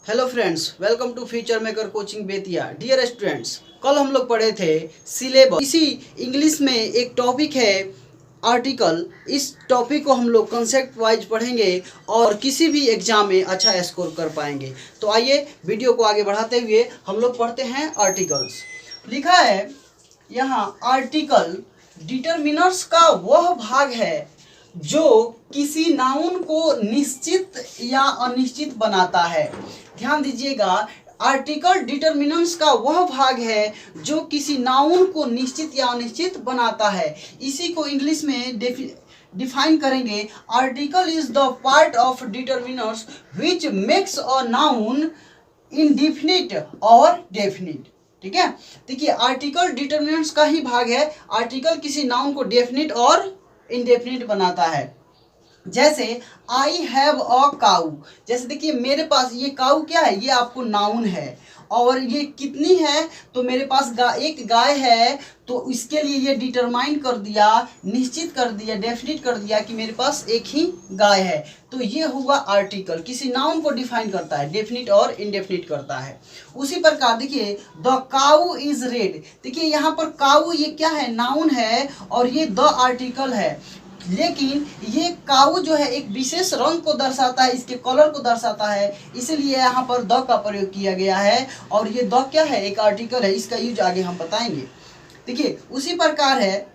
Hello friends, welcome to future maker coaching Bettiah. Dear students, कल हम लोग पढ़े थे सिलेबस। इसी इंग्लिश में एक टॉपिक है आर्टिकल। इस टॉपिक को हम लोग कंसेप्ट वाइज पढ़ेंगे और किसी भी एग्जाम में अच्छा स्कोर कर पाएंगे। तो आइए वीडियो को आगे बढ़ाते हुए हम लोग पढ़ते हैं आर्टिकल्स। लिखा है यहाँ, आर्टिकल डिटरमिनर्स का वह भाग है जो किसी नाउन को निश्चित या अनिश्चित बनाता है। ध्यान दीजिएगा, आर्टिकल डिटरमिनेंट्स का वह भाग है जो किसी नाउन को निश्चित या अनिश्चित बनाता है। इसी को इंग्लिश में डिफाइन करेंगे, article is the part of determiners which makes a noun indefinite और डेफिनिट। ठीक है, देखिए आर्टिकल डिटरमिनेंट्स का ही भाग है। आर्टिकल किसी नाउन को डेफिनिट और इनडेफिनिट बनाता है। जैसे आई हैव अ काऊ, जैसे देखिए मेरे पास ये काऊ क्या है, ये आपको नाउन है। और ये कितनी है, तो मेरे पास एक गाय है, तो इसके लिए ये डिटरमाइन कर दिया, निश्चित कर दिया, डेफिनिट कर दिया कि मेरे पास एक ही गाय है। तो ये हुआ आर्टिकल, किसी नाउन को डिफाइन करता है, डेफिनिट और इनडेफिनिट करता है। उसी प्रकार देखिए द काऊ इज रेड, देखिए यहाँ पर काऊ ये क्या है, नाउन है, और ये द आर्टिकल है। लेकिन ये काऊ जो है एक विशेष रंग को दर्शाता है, इसके कलर को दर्शाता है, इसीलिए यहाँ पर द का प्रयोग किया गया है। और ये द क्या है, एक आर्टिकल है, इसका यूज आगे हम बताएंगे। देखिए उसी प्रकार है,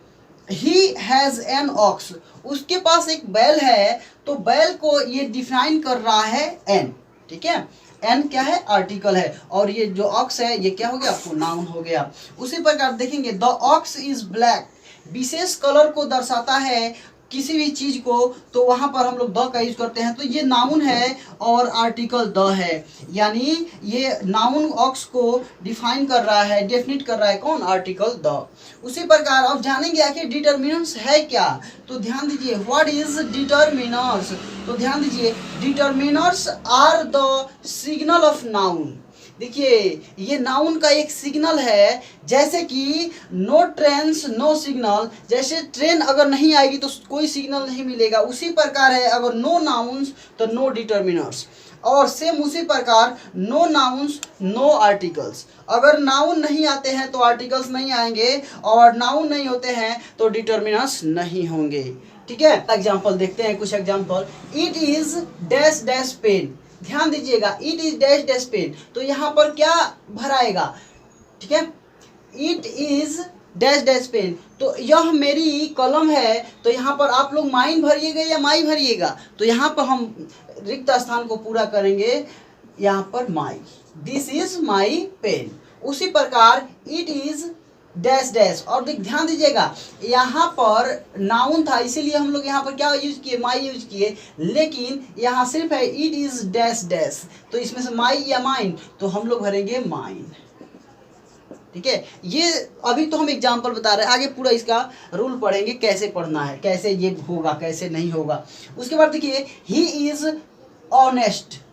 ही हैज़ एन ऑक्स, उसके पास एक बैल है, तो बैल को ये डिफाइन कर रहा है एन। ठीक है, एन क्या है, आर्टिकल है, और ये जो ऑक्स है ये क्या हो गया, आपको नाउन हो गया। उसी प्रकार देखेंगे द ऑक्स इज ब्लैक, विशेष कलर को दर्शाता है किसी भी चीज को, तो वहां पर हम लोग द का यूज करते हैं। तो ये नाउन है और आर्टिकल द है, यानी ये नाउन ऑक्स को डिफाइन कर रहा है, डेफिनिट कर रहा है, कौन, आर्टिकल द। उसी प्रकार अब जानेंगे आखिर डिटरमिनर्स है क्या। तो ध्यान दीजिए, व्हाट इज डिटरमिनर्स, तो ध्यान दीजिए, determiners are the signal of noun. देखिए ये नाउन का एक सिग्नल है, जैसे कि नो ट्रेन्स नो सिग्नल, जैसे ट्रेन अगर नहीं आएगी तो कोई सिग्नल नहीं मिलेगा, उसी प्रकार है अगर नो नाउन्स तो नो डिटरमिनर्स। और सेम उसी प्रकार नो नाउन्स नो आर्टिकल्स, अगर नाउन नहीं आते हैं तो आर्टिकल्स नहीं आएंगे, और नाउन नहीं होते हैं तो डिटरमिनर्स नहीं होंगे। ठीक है, एग्जाम्पल देखते हैं, कुछ example. It is dash dash pen, ध्यान दीजिएगा, it is dash dash pen, तो यहाँ पर क्या भराएगा, ठीक है, it is dash dash pen, तो यह मेरी कलम है, तो यहाँ पर आप लोग माइन भरिएगा या माई भरिएगा, तो यहाँ पर हम रिक्त स्थान को पूरा करेंगे, यहाँ पर माई, दिस इज माई पेन। उसी प्रकार इट इज डैश डैश, और ध्यान दीजिएगा यहाँ पर नाउन था, इसीलिए हम लोग यहाँ पर क्या यूज किए, माई यूज किए, लेकिन यहाँ सिर्फ है इट इज डैश डैश, तो इसमें से माई या माइन, तो हम लोग भरेंगे माइन। ठीक है, ये अभी तो हम एग्जाम्पल बता रहे हैं, आगे पूरा इसका रूल पढ़ेंगे, कैसे पढ़ना है, कैसे ये होगा, कैसे नहीं होगा। उसके बाद देखिए ही इज ऑनेस्ट,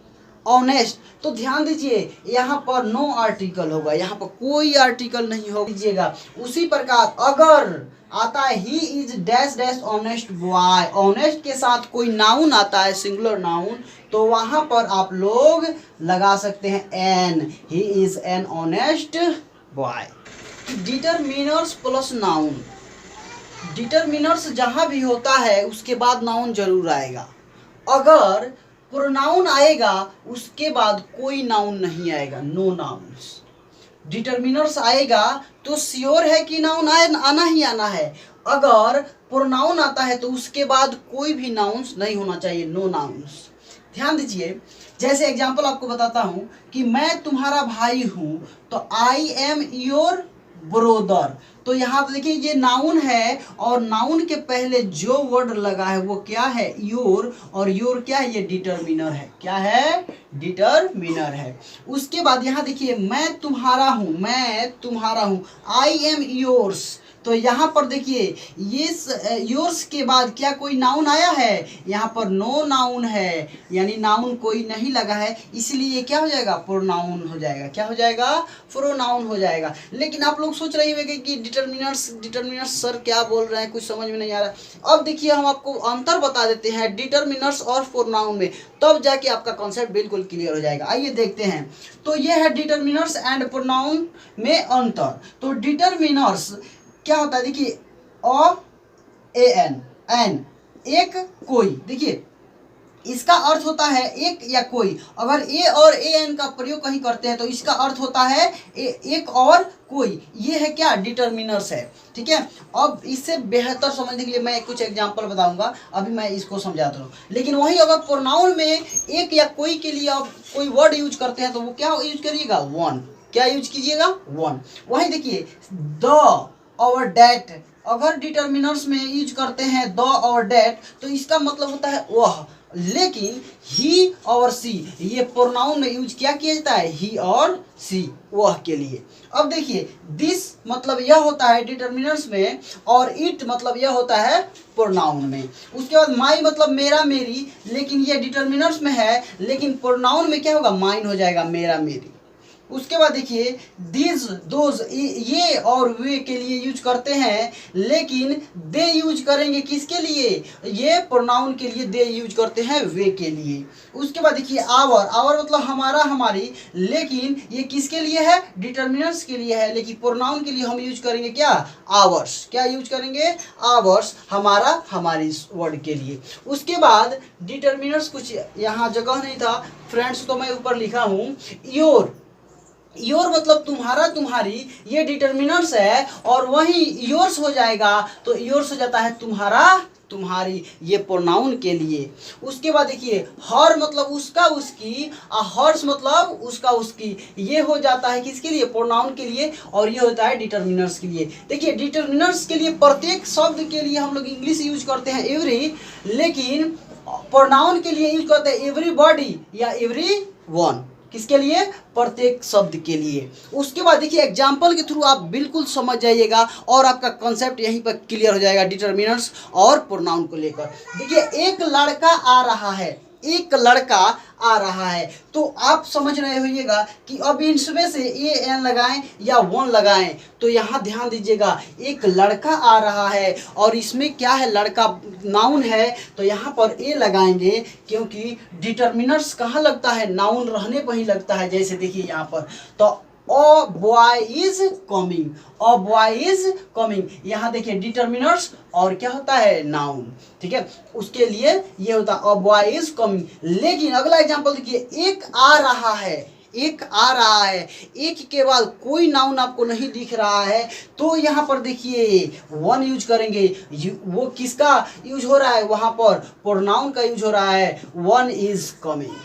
ऑनेस्ट, तो ध्यान दीजिए यहाँ पर नो आर्टिकल होगा, यहाँ पर कोई आर्टिकल नहीं होगा, दीजिएगा। उसी प्रकार अगर आता है he is dash dash honest boy, honest के साथ कोई नाउन आता है, सिंगुलर नाउन, तो वहां पर आप लोग लगा सकते हैं an, he is an honest boy. Determiners plus noun, determiners जहां भी होता है उसके बाद नाउन जरूर आएगा, अगर प्रोनाउन आएगा उसके बाद कोई नाउन नहीं आएगा, नो नाउन्स। डिटरमिनर्स आएगा तो श्योर है कि नाउन आना ही आना है, अगर प्रोनाउन आता है तो उसके बाद कोई भी नाउन्स नहीं होना चाहिए, नो नाउन्स। ध्यान दीजिए, जैसे एग्जांपल आपको बताता हूं कि मैं तुम्हारा भाई हूं, तो आई एम योर ब्रोदर, तो यहाँ तो देखिए ये नाउन है, और नाउन के पहले जो वर्ड लगा है वो क्या है, योर, और योर क्या है, ये डिटरमिनर है, क्या है, डिटरमिनर है। उसके बाद यहाँ देखिए मैं तुम्हारा हूँ, मैं तुम्हारा हूँ, आई एम योर्स, तो यहाँ पर देखिए ये योर्स के बाद क्या कोई नाउन आया है? यहाँ पर नो नाउन है, यानी नाउन कोई नहीं लगा है, इसलिए क्या हो जाएगा? प्रोनाउन हो जाएगा। क्या हो जाएगा? प्रोनाउन हो जाएगा। लेकिन आप लोग सोच रहे होंगे कि डिटर्मिनर्स सर क्या बोल रहे हैं, कुछ समझ में नहीं आ रहा। अब देखिए हम आपको अंतर बता देते हैं डिटर्मिनर्स और प्रोनाउन में, तब जाके आपका कॉन्सेप्ट बिल्कुल क्लियर हो जाएगा। आइए देखते हैं। तो ये है डिटर्मिनर्स एंड प्रोनाउन में अंतर। तो डिटर्मिनर्स क्या होता है? देखिए अ ए एन एक कोई, देखिए इसका अर्थ होता है एक या कोई। अगर ए और ए एन का प्रयोग कहीं करते हैं तो इसका अर्थ होता है एक और कोई। ये है क्या? डिटर्मिनर्स है। ठीक है, अब इससे बेहतर समझने के लिए मैं कुछ एग्जांपल बताऊंगा, अभी मैं इसको समझाता हूँ। लेकिन वही अगर प्रोनाउन में एक या कोई के लिए आप कोई वर्ड यूज करते हैं तो वो क्या यूज करिएगा? वन। क्या यूज कीजिएगा? वन। वही देखिए द और डैट, अगर डिटर्मिनर्स में यूज करते हैं द और डैट तो इसका मतलब होता है वह। लेकिन ही और सी ये प्रोनाउन में यूज क्या किया जाता है? ही और सी, वह के लिए। अब देखिए दिस मतलब यह होता है डिटर्मिनर्स में, और इट मतलब यह होता है प्रोनाउन में। उसके बाद माई मतलब मेरा मेरी, लेकिन ये डिटर्मिनर्स में है, लेकिन प्रोनाउन में क्या होगा? माइन हो जाएगा, मेरा मेरी। उसके बाद देखिए दिस दोज ये और वे के लिए यूज करते हैं, लेकिन दे यूज करेंगे किसके लिए? ये प्रोनाउन के लिए दे यूज करते हैं, वे के लिए। उसके बाद देखिए आवर मतलब हमारा हमारी, लेकिन ये किसके लिए है? डिटर्मिनर्स के लिए है, लेकिन प्रोनाउन के लिए हम यूज करेंगे क्या? आवर्स। क्या यूज करेंगे? आवर्स, हमारा हमारी वर्ड के लिए। उसके बाद डिटर्मिनर्स, कुछ यहाँ जगह नहीं था फ्रेंड्स तो मैं ऊपर लिखा हूँ योर मतलब तुम्हारा तुम्हारी, ये डिटर्मिनर्स है, और वही योर्स हो जाएगा तो योर्स हो जाता है तुम्हारा तुम्हारी, ये प्रोनाउन के लिए। उसके बाद देखिए हर मतलब उसका उसकी, हर्स मतलब उसका उसकी, ये हो जाता है किसके लिए? प्रोनाउन के लिए, और ये होता है डिटर्मिनर्स के लिए। देखिए डिटर्मिनर्स के लिए प्रत्येक शब्द के लिए हम लोग इंग्लिश यूज करते हैं एवरी, लेकिन प्रोनाउन के लिए यूज करते हैं एवरीबॉडी या एवरी वन। किसके लिए? प्रत्येक शब्द के लिए। उसके बाद देखिए एग्जाम्पल के थ्रू आप बिल्कुल समझ जाइएगा और आपका कॉन्सेप्ट यहीं पर क्लियर हो जाएगा डिटर्मिनर्स और प्रोनाउन को लेकर। देखिए एक लड़का आ रहा है, एक लड़का आ रहा है, तो आप समझ रहे होइएगा कि अब इसमें से ए एन लगाएं या वन लगाएं। तो यहाँ ध्यान दीजिएगा एक लड़का आ रहा है और इसमें क्या है? लड़का नाउन है, तो यहाँ पर ए लगाएंगे, क्योंकि डिटर्मिनर्स कहाँ लगता है? नाउन रहने पर ही लगता है। जैसे देखिए यहाँ पर तो a boy is coming, a boy is coming, यहाँ देखिए डिटर्मिनर्स और क्या होता है? नाउन। ठीक है, उसके लिए ये होता है अ बॉय इज कमिंग। लेकिन अगला एग्जांपल देखिए एक आ रहा है, एक आ रहा है, एक के बाद कोई नाउन आपको नहीं दिख रहा है, तो यहाँ पर देखिए वन यूज करेंगे। वो किसका यूज हो रहा है? वहाँ पर प्रोनाउन का यूज हो रहा है, वन इज कमिंग।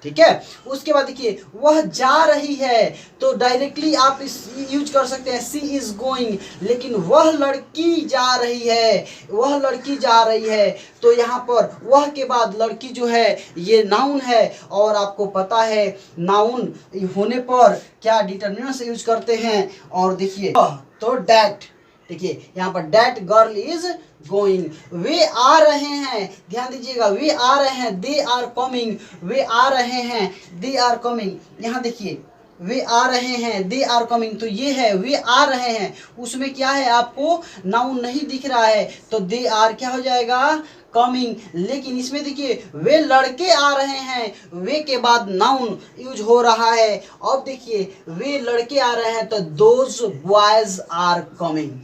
ठीक है, उसके बाद देखिए वह जा रही है, तो डायरेक्टली आप इस यूज कर सकते हैं सी इज गोइंग। लेकिन वह लड़की जा रही है, वह लड़की जा रही है, तो यहाँ पर वह के बाद लड़की जो है ये नाउन है, और आपको पता है नाउन होने पर क्या डिटर्मिनर से यूज करते हैं। और देखिए तो डैट, देखिए यहाँ पर डैट गर्ल इज गोइंग, वे आ रहे हैं, ध्यान दीजिएगा वे आ रहे हैं, दे आर कमिंग, वे आ रहे हैं, दे आर कमिंग। यहाँ देखिए वे आ रहे हैं, दे आर कमिंग, तो ये है वे आ रहे हैं, उसमें क्या है? आपको नाउन नहीं दिख रहा है, तो दे आर क्या हो जाएगा? कमिंग। लेकिन इसमें देखिए वे लड़के आ रहे हैं, वे के बाद नाउन यूज हो रहा है। अब देखिए वे लड़के आ रहे हैं, तो दोज बॉयज आर कमिंग।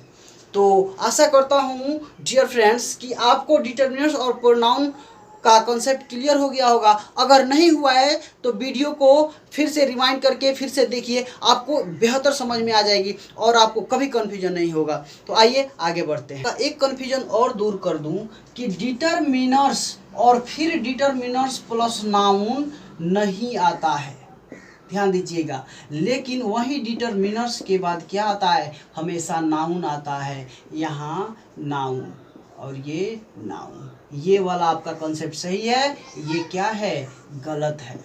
तो आशा करता हूँ डियर फ्रेंड्स कि आपको डिटर्मिनर्स और प्रोनाउन का कॉन्सेप्ट क्लियर हो गया होगा। अगर नहीं हुआ है तो वीडियो को फिर से रिवाइंड करके फिर से देखिए, आपको बेहतर समझ में आ जाएगी और आपको कभी कन्फ्यूजन नहीं होगा। तो आइए आगे बढ़ते हैं। एक कन्फ्यूजन और दूर कर दूं कि डिटर्मिनर्स और फिर डिटर्मिनर्स प्लस नाउन नहीं आता है, ध्यान दीजिएगा। लेकिन वही डिटर्मिनर्स के बाद क्या आता है? हमेशा नाउन आता है। यहाँ नाउन और ये नाउन, ये वाला आपका कॉन्सेप्ट सही है, ये क्या है? गलत है।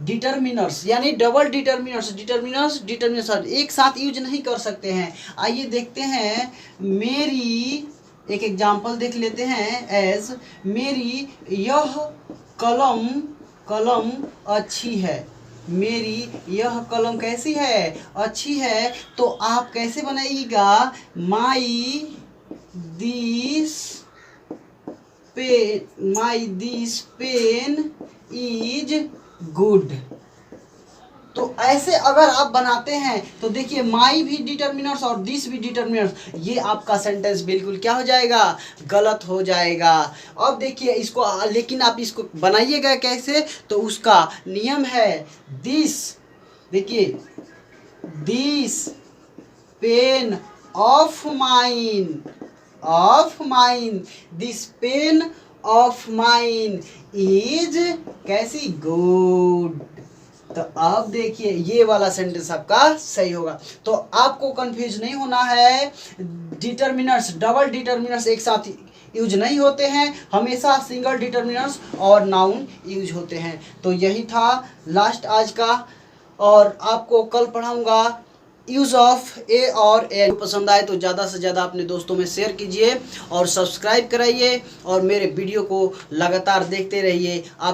डिटर्मिनर्स यानी डबल डिटर्मिनर्स, डिटर्मिनर्स एक साथ यूज नहीं कर सकते हैं। आइए देखते हैं, मेरी एक एग्जाम्पल देख लेते हैं। एज मेरी यह कलम अच्छी है, मेरी यह कलम कैसी है, अच्छी है। तो आप कैसे बनाइएगा, my this pen is good. तो ऐसे अगर आप बनाते हैं तो देखिए माई भी डिटर्मिनर्स और दिस भी डिटर्मिनर्स, ये आपका सेंटेंस बिल्कुल क्या हो जाएगा, गलत हो जाएगा। अब देखिए इसको, लेकिन आप इसको बनाइएगा कैसे, तो उसका नियम है दिस, देखिए this pain of mine, this pain of mine is कैसी, गुड। तो अब देखिए ये वाला सेंटेंस आपका सही होगा। तो आपको कंफ्यूज नहीं होना है, डिटर्मिनर्स डबल डिटर्मिनर्स एक साथ यूज नहीं होते हैं, हमेशा सिंगल डिटर्मिनर्स और नाउन यूज होते हैं। तो यही था लास्ट आज का, और आपको कल पढ़ाऊंगा यूज़ ऑफ ए और ए। पसंद आए तो ज़्यादा से ज़्यादा अपने दोस्तों में शेयर कीजिए और सब्सक्राइब कराइए और मेरे वीडियो को लगातार देखते रहिए। आप